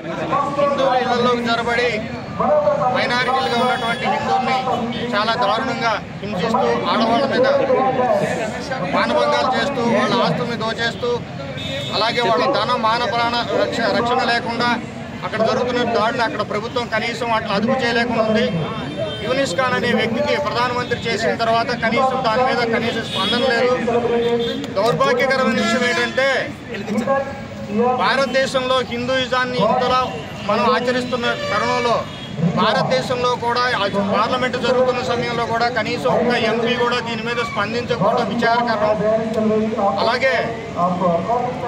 హిందువుల ఇళ్లలోకి జరబడి మైనారిటీలుగా ఉన్నటువంటి హిందువుల్ని చాలా దారుణంగా హింసిస్తూ ఆడవాళ్ళ మీద మానభంగాలు చేస్తూ వాళ్ళ ఆస్తుల్ని దోచేస్తూ అలాగే వాళ్ళ ధన మాన ప్రాణ రక్షణ లేకుండా అక్కడ జరుగుతున్న దాడులు అక్కడ ప్రభుత్వం కనీసం వాటిని అదుపు చేయలేకుండా ఉంది. యూనిస్ ఖాన్ అనే వ్యక్తికి ప్రధానమంత్రి చేసిన తర్వాత కనీసం దాని మీద కనీసం స్పందన లేదు. దౌర్భాగ్యకరమైన విషయం ఏంటంటే భారతదేశంలో హిందూయిజాన్ని ఇంతలా మనం ఆచరిస్తున్న తరుణంలో భారతదేశంలో కూడా పార్లమెంటు జరుగుతున్న సమయంలో కూడా కనీసం ఒక్క ఎంపీ కూడా దీని మీద స్పందించకపోవడం విచారకరం. అలాగే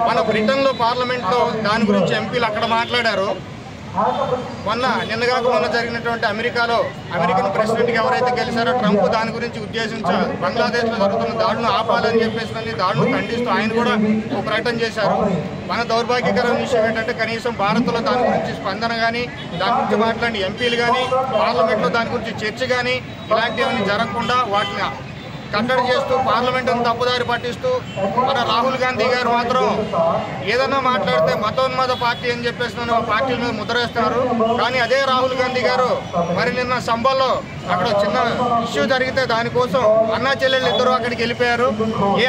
మన బ్రిటన్లో పార్లమెంట్లో దాని గురించి ఎంపీలు అక్కడ మాట్లాడారు. నిన్నగాక మొన్న జరిగినటువంటి అమెరికన్ ప్రెసిడెంట్కి ఎవరైతే గెలిచారో ట్రంప్ దాని గురించి ఉద్దేశించి బంగ్లాదేశ్లో జరుగుతున్న దాడులను ఆపాలని చెప్పేసి దాడులను ఖండిస్తూ ఆయన కూడా ఒక ప్రకటన చేశారు. మన దౌర్భాగ్యకరమైన విషయం ఏంటంటే కనీసం భారత్లో దాని గురించి స్పందన కానీ దాని గురించి మాట్లాడిన ఎంపీలు కానీ పార్లమెంట్లో దాని గురించి చర్చ కానీ ఇలాంటివన్నీ జరగకుండా వాటిని కట్టడి చేస్తూ పార్లమెంటును తప్పుదారి పట్టిస్తూ మన రాహుల్ గాంధీ గారు మాత్రం ఏదన్నా మాట్లాడితే మతోన్మాద పార్టీ అని చెప్పేసి పార్టీల మీద ముద్రేస్తున్నారు. కానీ అదే రాహుల్ గాంధీ గారు మరి నిన్న సంబల్లో అక్కడ చిన్న ఇష్యూ జరిగితే దానికోసం అన్నా చెల్లెళ్ళు ఇద్దరు అక్కడికి వెళ్ళిపోయారు.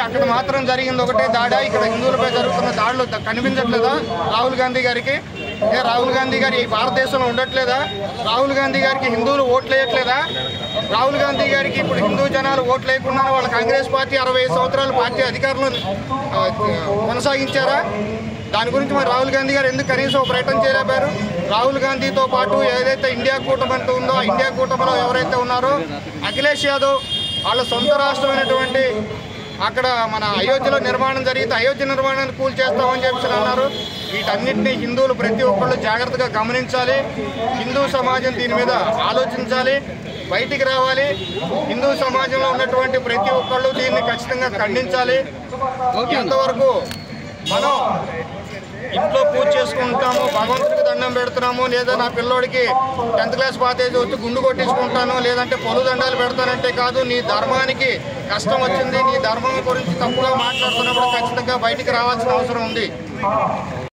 అక్కడ మాత్రం జరిగింది ఒకటే దాడా, ఇక్కడ హిందువులపై జరుగుతున్న దాడులు కనిపించట్లేదా రాహుల్ గాంధీ గారికి? రాహుల్ గాంధీ గారు ఈ భారతదేశంలో ఉండట్లేదా? రాహుల్ గాంధీ గారికి హిందువులు ఓట్లు వేయట్లేదా? రాహుల్ గాంధీ గారికి ఇప్పుడు హిందూ జనాలు ఓట్లు వేయకుండా వాళ్ళ కాంగ్రెస్ పార్టీ 65 సంవత్సరాల పార్టీ అధికారులు కొనసాగించారా? దాని గురించి మరి రాహుల్ గాంధీ గారు ఎందుకు కనీసం ప్రయత్నం చేయలేపారు? రాహుల్ గాంధీతో పాటు ఏదైతే ఇండియా కూటమి అంటూ ఉందో ఆ ఇండియా కూటమిలో ఎవరైతే ఉన్నారో అఖిలేష్ యాదవ్ వాళ్ళ సొంత రాష్ట్రమైనటువంటి అక్కడ మన అయోధ్యలో నిర్మాణం జరిగితే అయోధ్య నిర్మాణాన్ని కూల్ చేస్తామని చెప్పి అన్నారు. వీటన్నిటినీ హిందువులు ప్రతి ఒక్కళ్ళు జాగ్రత్తగా గమనించాలి. హిందూ సమాజం దీని మీద ఆలోచించాలి, బయటికి రావాలి. హిందూ సమాజంలో ఉన్నటువంటి ప్రతి ఒక్కళ్ళు దీన్ని ఖచ్చితంగా ఖండించాలి. ఎంతవరకు మనం ఇంట్లో పూజ చేసుకుంటాము, భగవంతుడికి దండం పెడుతున్నాము, లేదా నా పిల్లోడికి 10th క్లాస్ పాస్ అయితే వచ్చి గుండు కొట్టించుకుంటాను, లేదంటే పొలు దండాలు పెడతానంటే కాదు. నీ ధర్మానికి కష్టం వచ్చింది, నీ ధర్మం గురించి తప్పుగా మాట్లాడుతున్నప్పుడు ఖచ్చితంగా బయటికి రావాల్సిన అవసరం ఉంది.